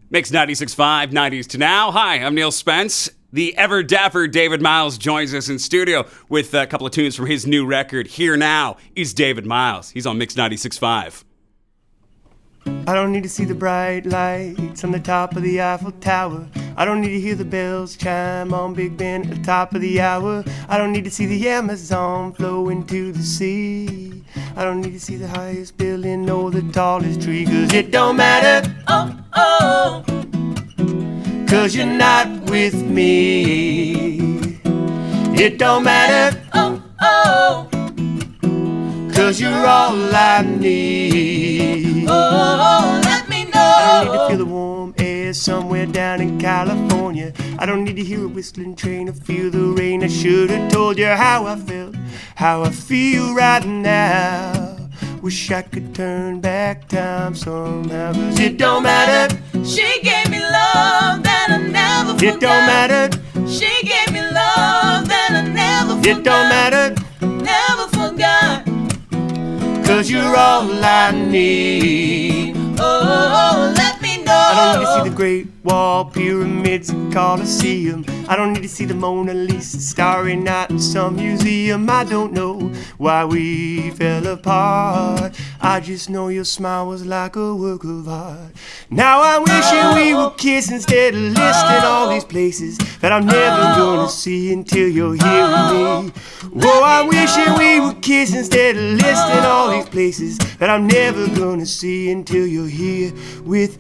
Mix 96.5, 90s to now. Hi, I'm Neil Spence. The ever dapper David Myles joins us in studio with a couple of tunes from his new record. Here now is David Myles. He's on Mix 96.5. I don't need to see the bright lights on the top of the Eiffel Tower. I don't need to hear the bells chime on Big Ben at the top of the hour. I don't need to see the Amazon flow into the sea. I don't need to see the highest building or the tallest tree, 'cause it don't matter, oh, 'cause you're not with me. It don't matter, oh, 'cause you're all I need. Oh, let me know. I don't need to feel the warm air somewhere down in California. I don't need to hear a whistling train or feel the rain. I should have told you how I felt, how I feel right now. Wish I could turn back time somehow, 'cause it don't matter. She gave me love that I never forgot. It don't matter. She gave me love that I never forgot. It don't matter, Never forgot. 'cause you're all I need. Oh, let me know. I don't need to see the Great Wall, pyramids, and Colosseum. I don't need to see the Mona Lisa, Starry Night in some museum. I don't know why we fell apart. I just know your smile was like a work of art. Now I'm wishing we would kiss instead of listing all these places that I'm never gonna see until you're here with me. Whoa, I'm wishing we would kiss instead of listing all these places that I'm never gonna see until you're here with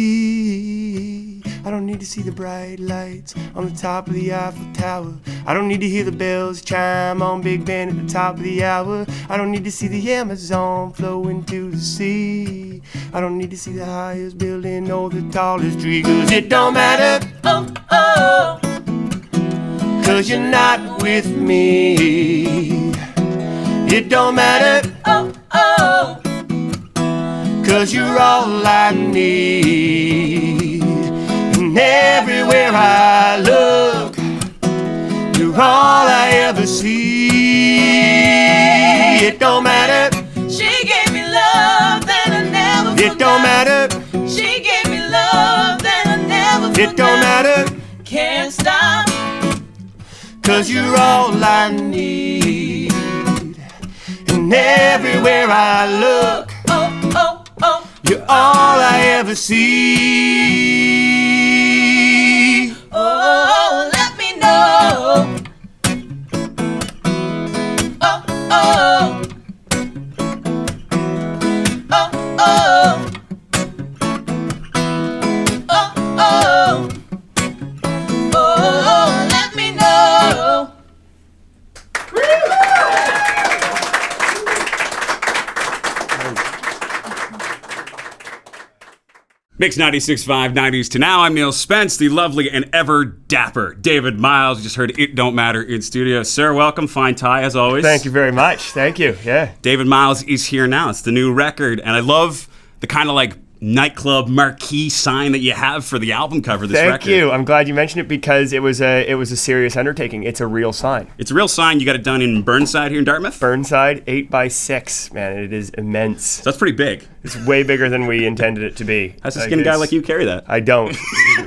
me. I don't need to see the bright lights on the top of the Eiffel Tower. I don't need to hear the bells chime on Big Ben at the top of the hour. I don't need to see the Amazon flow into the sea. I don't need to see the highest building or the tallest tree, 'cause it don't matter, Oh, 'cause you're not with me. It don't matter, oh, 'cause you're all I need. And everywhere I look, you're all I ever see. It don't matter, she gave me love that I never forgot. it don't matter, She gave me love that I never forgot. it don't matter, Can't stop. 'cause you're all I need. And everywhere I look, Oh, you're all I ever see. oh, let me know. Oh, oh, oh, oh, oh, oh, let me know. Mix 96.5, 90s to now. I'm Neil Spence, the lovely and ever dapper David Myles. You just heard It Don't Matter in studio. Sir, welcome. Fine tie, as always. Thank you very much. Thank you. Yeah. David Myles is here now. It's the new record, and I love the kind of like nightclub marquee sign that you have for the album cover. This record. Thank you. I'm glad you mentioned it because it was a serious undertaking. It's a real sign. It's a real sign. You got it done in Burnside here in Dartmouth. Burnside, 8x6. Man, it is immense. So that's pretty big. It's way bigger than we intended it to be. How's a skinny guy like you carry that? I don't.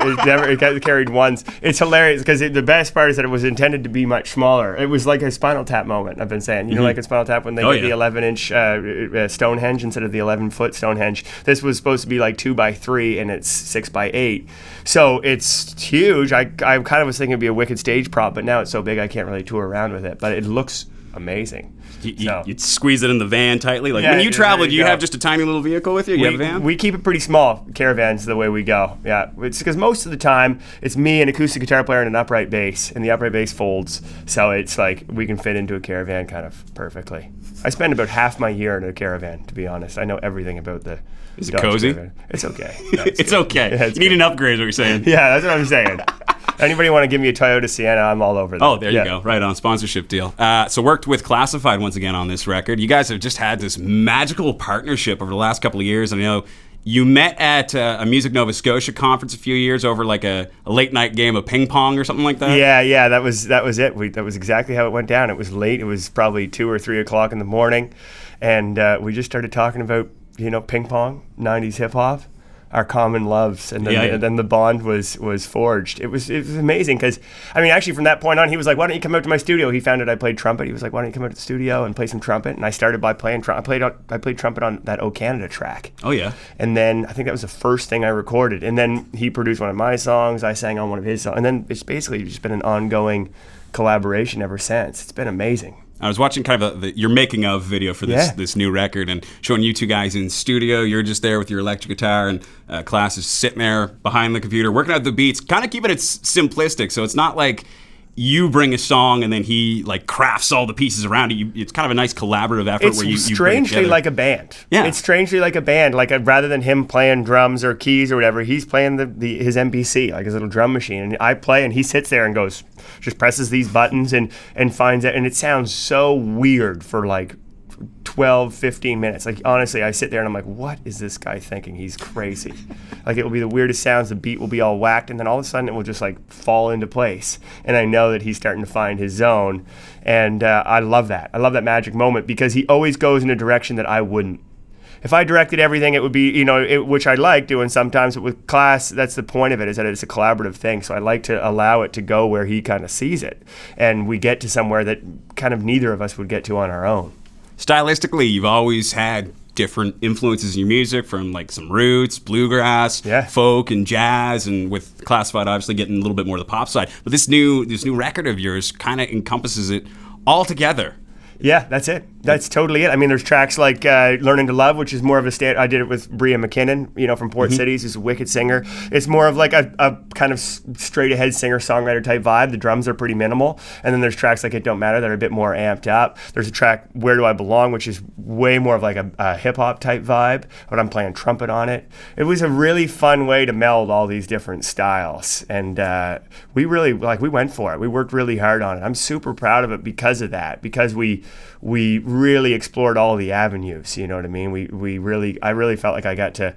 It got carried once. It's hilarious because the best part is that it was intended to be much smaller. It was like a Spinal Tap moment, I've been saying. You know, like a Spinal Tap when they get the 11-inch Stonehenge instead of the 11-foot Stonehenge. This was supposed to be like 2x3 and it's 6x8. So it's huge. I kind of was thinking it'd be a wicked stage prop, but now it's so big I can't really tour around with it. But it looks amazing. You'd squeeze it in the van tightly. Like Yeah, when you travel, do you go. have just a tiny little vehicle with you? You have a van? We keep it pretty small. Caravans the way we go. Yeah, it's because most of the time it's me, an acoustic guitar player, and an upright bass, and the upright bass folds, so it's like we can fit into a caravan kind of perfectly. I spend about half my year in a caravan, to be honest. I know everything about the. Is it cozy? Caravan. It's okay. Yeah, It's okay. Yeah, it's you need good. an upgrade, is what you're saying. Yeah, that's what I'm saying. Anybody want to give me a Toyota Sienna, I'm all over that. Oh, there you go. Right on. Sponsorship deal. So worked with Classified once again on this record. You guys have just had this magical partnership over the last couple of years. I know you met at a Music Nova Scotia conference a few years over like a late night game of ping pong or something like that. Yeah, that was it. That was exactly how it went down. It was late. It was probably 2 or 3 o'clock in the morning, and we just started talking about ping pong, 90s hip hop. our common loves, and then, Yeah, yeah. and then the bond was forged. It was amazing because, I mean, actually from that point on, he was like, "Why don't you come out to my studio?" He found out I played trumpet. He was like, "Why don't you come out to the studio and play some trumpet?" And I started by playing trumpet. I played trumpet on that "O Canada" track. Oh yeah. And then I think that was the first thing I recorded. And then he produced one of my songs. I sang on one of his songs. And then it's basically just been an ongoing collaboration ever since. It's been amazing. I was watching kind of your making of video for this Yeah. this new record and showing you two guys in studio. You're just there with your electric guitar, and Class is sitting there behind the computer working out the beats, kind of keeping it simplistic. So it's not like you bring a song and then he like crafts all the pieces around it. It's kind of a nice collaborative effort It's where you strangely bring it together. like a band. Yeah. It's strangely like a band. Like rather than him playing drums or keys or whatever, he's playing his MPC, like his little drum machine. And I play, and he sits there and goes, just presses these buttons and finds it. And it sounds so weird for like 12, 15 minutes. Like, honestly, I sit there and I'm like, what is this guy thinking? He's crazy. Like, it will be the weirdest sounds. The beat will be all whacked, and then all of a sudden it will just like fall into place. And I know that he's starting to find his zone. And I love that. I love that magic moment because he always goes in a direction that I wouldn't. If I directed everything, it would be, which I like doing sometimes, but with Class, that's the point of it, is that it's a collaborative thing. So I like to allow it to go where he kind of sees it. And we get to somewhere that kind of neither of us would get to on our own. Stylistically, you've always had different influences in your music, from like some roots, bluegrass, Yeah. folk, and jazz, and with Classified obviously getting a little bit more of the pop side. But this new record of yours kind of encompasses it all together. Yeah, that's it. That's totally it. I mean, there's tracks like Learning to Love, which is more of a I did it with Bria McKinnon, from Port Cities, who's a wicked singer. It's more of like a kind of straight ahead singer-songwriter type vibe. The drums are pretty minimal. And then there's tracks like It Don't Matter that are a bit more amped up. There's a track, Where Do I Belong, which is way more of like a hip-hop type vibe, but I'm playing trumpet on it. It was a really fun way to meld all these different styles. And we really, we went for it. We worked really hard on it. I'm super proud of it because of that, because we really explored all the avenues, you know what I mean? I really felt like I got to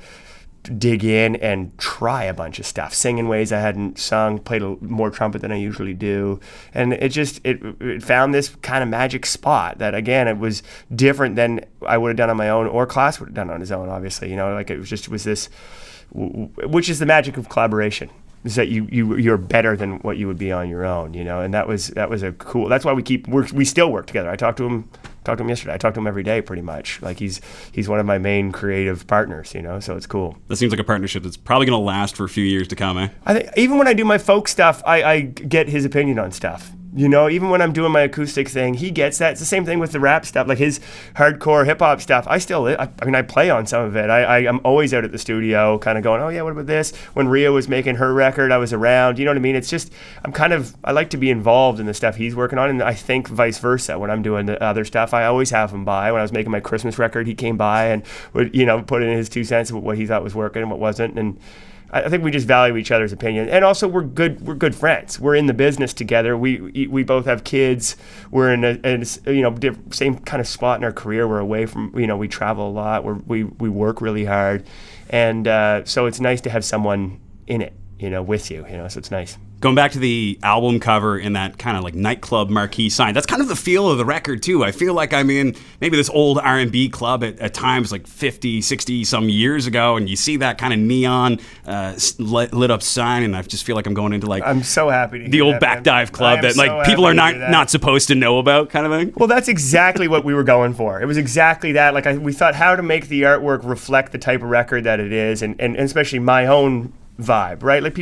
dig in and try a bunch of stuff, sing in ways I hadn't sung, played more trumpet than I usually do, and it found this kind of magic spot that, again, it was different than I would have done on my own, or Class would have done on his own, obviously, it was this, which is the magic of collaboration, is that you're better than what you would be on your own, and that was a cool. That's why we still work together. I talked to him yesterday. I talk to him every day, pretty much. Like he's one of my main creative partners, so it's cool. That seems like a partnership that's probably going to last for a few years to come, eh? I think even when I do my folk stuff, I get his opinion on stuff. Even when I'm doing my acoustic thing, he gets that. It's the same thing with the rap stuff, like his hardcore hip hop stuff. I play on some of it. I'm always out at the studio kind of going, oh yeah, what about this? When Rhea was making her record, I was around, you know what I mean? It's just, I like to be involved in the stuff he's working on, and I think vice versa. When I'm doing the other stuff, I always have him by. When I was making my Christmas record, he came by and would, put in his 2 cents of what he thought was working and what wasn't, and I think we just value each other's opinion, and also we're good friends. We're in the business together. We both have kids. We're in a same kind of spot in our career. We're away from, we travel a lot. We work really hard, and so it's nice to have someone in it, with you, so it's nice. Going back to the album cover in that kind of like nightclub marquee sign, that's kind of the feel of the record too. I feel like I'm in maybe this old R&B club at times like 50, 60 some years ago, and you see that kind of neon lit up sign, and I just feel like I'm going into like I'm so happy to hear the old that, back man. dive club I am that like so people are happy to hear that. not supposed to know about, kind of thing. Well, that's exactly what we were going for. It was exactly that. Like we thought how to make the artwork reflect the type of record that it is, and especially my own vibe, right? Like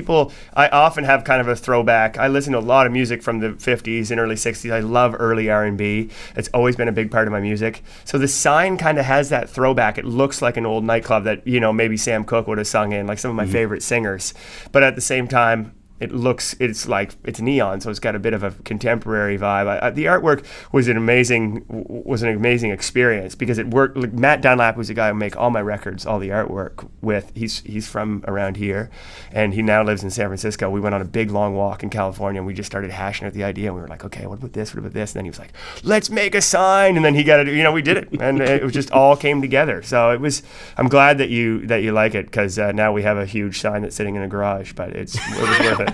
I often have kind of a throwback. I listen to a lot of music from the 50s and early 60s. I love early R&B. It's always been a big part of my music. So the sign kind of has that throwback. It looks like an old nightclub that, maybe Sam Cooke would have sung in, like some of my favorite singers. But at the same time, it's neon, so it's got a bit of a contemporary vibe. The artwork was an amazing experience because it worked. Like Matt Dunlap was the guy who make all my records, all the artwork with. He's from around here, and he now lives in San Francisco. We went on a big long walk in California, and we just started hashing out the idea. And we were like, okay, what about this? What about this? And then he was like, let's make a sign. And then he got it. We did it, and it was just all came together. So it was. I'm glad that you like it because now we have a huge sign that's sitting in a garage, but it was worth it.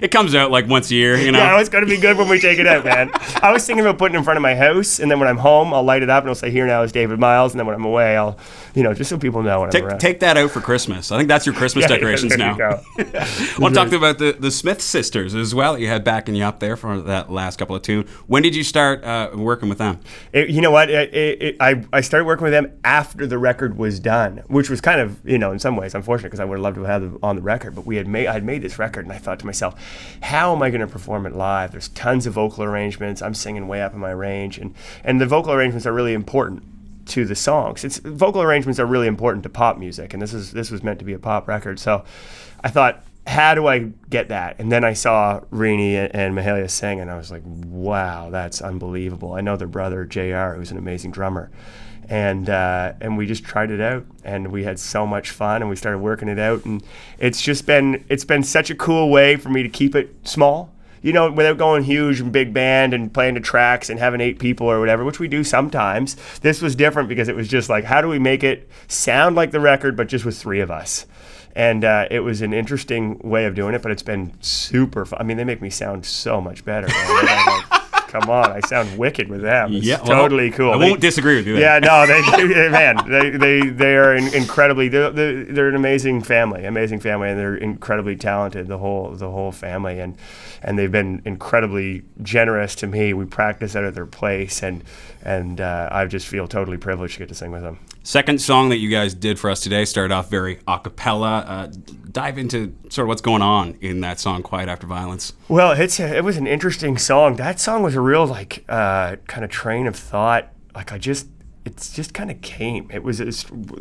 it comes out like once a year, you know? Yeah, it's going to be good when we take it out, man. I was thinking about putting it in front of my house, and then when I'm home, I'll light it up, and I'll say, here now is David Myles, and then when I'm away, I'll, just so people know when I'm around. Take that out for Christmas. I think that's your Christmas decorations now. I want to talk about the Smith sisters as well that you had backing you up there for that last couple of tunes. When did you start working with them? You know what? I started working with them after the record was done, which was kind of, in some ways unfortunate because I would have loved to have them on the record. But I had made this record, and I thought to myself, how am I going to perform it live? There's tons of vocal arrangements. I'm singing way up in my range, and the vocal arrangements are really important to the songs. Vocal arrangements are really important to pop music, and this was meant to be a pop record. So I thought, how do I get that? And then I saw Rini and Mahalia sing, and I was like, wow, that's unbelievable. I know their brother, JR, who's an amazing drummer. And we just tried it out, and we had so much fun, and we started working it out, and it's been such a cool way for me to keep it small, without going huge and big band and playing to tracks and having 8 people or whatever, which we do sometimes. This was different because it was just like, how do we make it sound like the record, but just with 3 of us? And it was an interesting way of doing it, but it's been super fun. I mean, they make me sound so much better, man. Come on, I sound wicked with them. It's totally cool. I won't disagree with you there. Yeah, no, they are incredibly. They're an amazing family, and they're incredibly talented. The whole family, and they've been incredibly generous to me. We practice out at their place, and I just feel totally privileged to get to sing with them. Second song that you guys did for us today started off very a cappella. Dive into sort of what's going on in that song, Quiet After Violence. Well, it was an interesting song. That song was a real kind of train of thought. It just kind of came. It was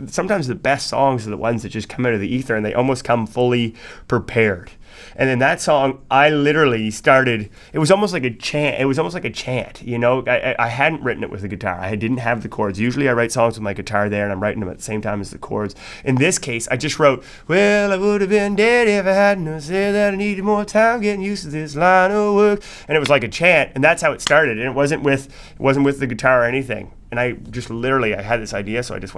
sometimes the best songs are the ones that just come out of the ether and they almost come fully prepared. And in that song, I literally started. It was almost like a chant. I hadn't written it with the guitar. I didn't have the chords. Usually, I write songs with my guitar there, and I'm writing them at the same time as the chords. In this case, I just wrote, "Well, I would have been dead if I hadn't said that I needed more time getting used to this line of work." And it was like a chant, and that's how it started. And it wasn't with the guitar or anything. And I just literally, I had this idea, so I just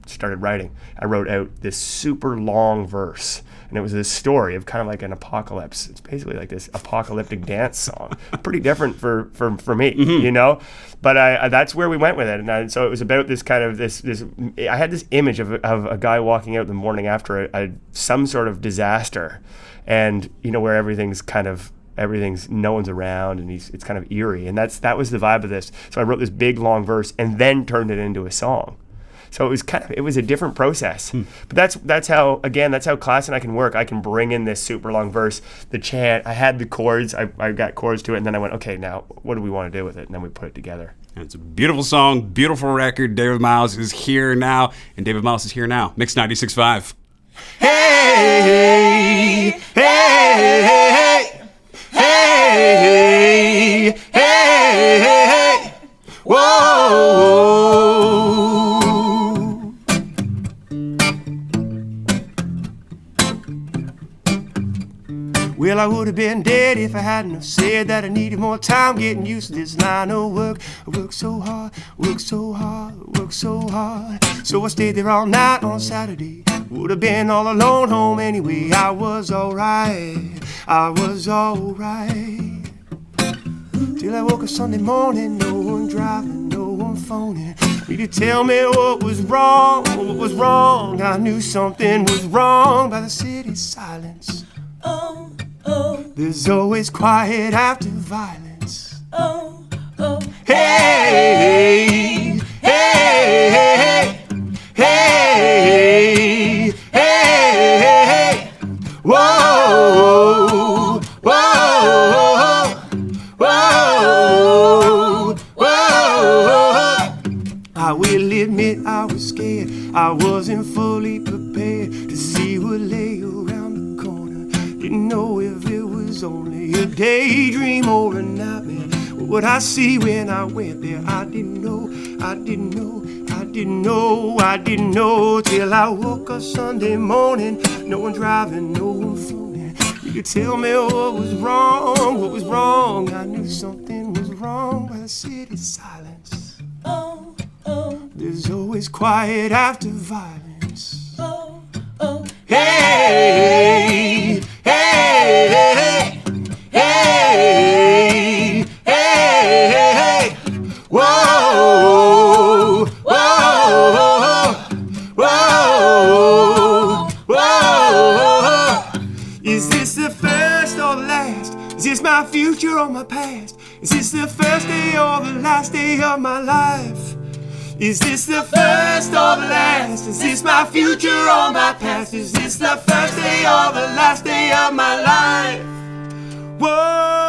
started writing. I wrote out this super long verse. And it was this story of kind of like an apocalypse. It's basically like this apocalyptic dance song. Pretty different for me, But that's where we went with it. And so it was about this kind of this. I had this image of a guy walking out the morning after some sort of disaster, and where everything's no one's around, and it's kind of eerie. And that was the vibe of this. So I wrote this big long verse and then turned it into a song. So it was a different process. But that's how Klaas and I can work. I can bring in this super long verse, the chant. I had the chords. I got chords to it, and then I went, okay, now what do we want to do with it? And then we put it together. And it's a beautiful song, beautiful record. David Myles is here now, and David Myles is here now. Mix 96.5. Hey, hey, hey, hey, hey, hey, whoa. Well, I would have been dead if I hadn't said that I needed more time getting used to this line of work. I worked so hard, worked so hard, worked so hard. So I stayed there all night on Saturday. Would have been all alone home anyway. I was alright, till I woke up Sunday morning, no one driving, no one phoning me to tell me what was wrong, I knew something was wrong by the city's silence. Oh, oh. There's always quiet after violence. Oh, oh. Hey, hey, hey, hey, hey, whoa, whoa, whoa, whoa. I will admit I was scared. I wasn't fully prepared to see what lay around the corner. Didn't know if it was only a daydream or a nightmare. What I see when I went there, I didn't know till I woke up Sunday morning. No one driving, no one phoning. You could tell me what was wrong. I knew something was wrong by the city's silence. Oh, oh. There's always quiet after violence. Oh, oh. Hey, hey, hey. my future or my past? Is this the first day or the last day of my life? Is this the first or the last? Is this my future or my past? Is this the first day or the last day of my life? Whoa.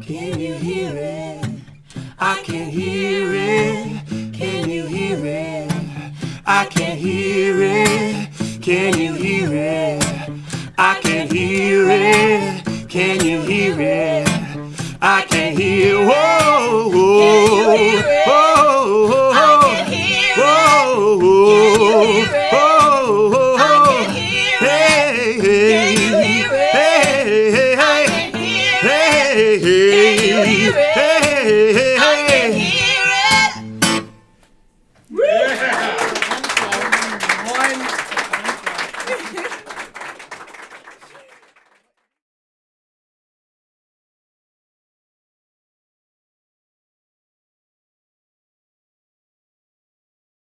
Can you hear it? I can hear it. Can you hear it? I can hear it. Can you hear it? I can hear it. Can you hear it?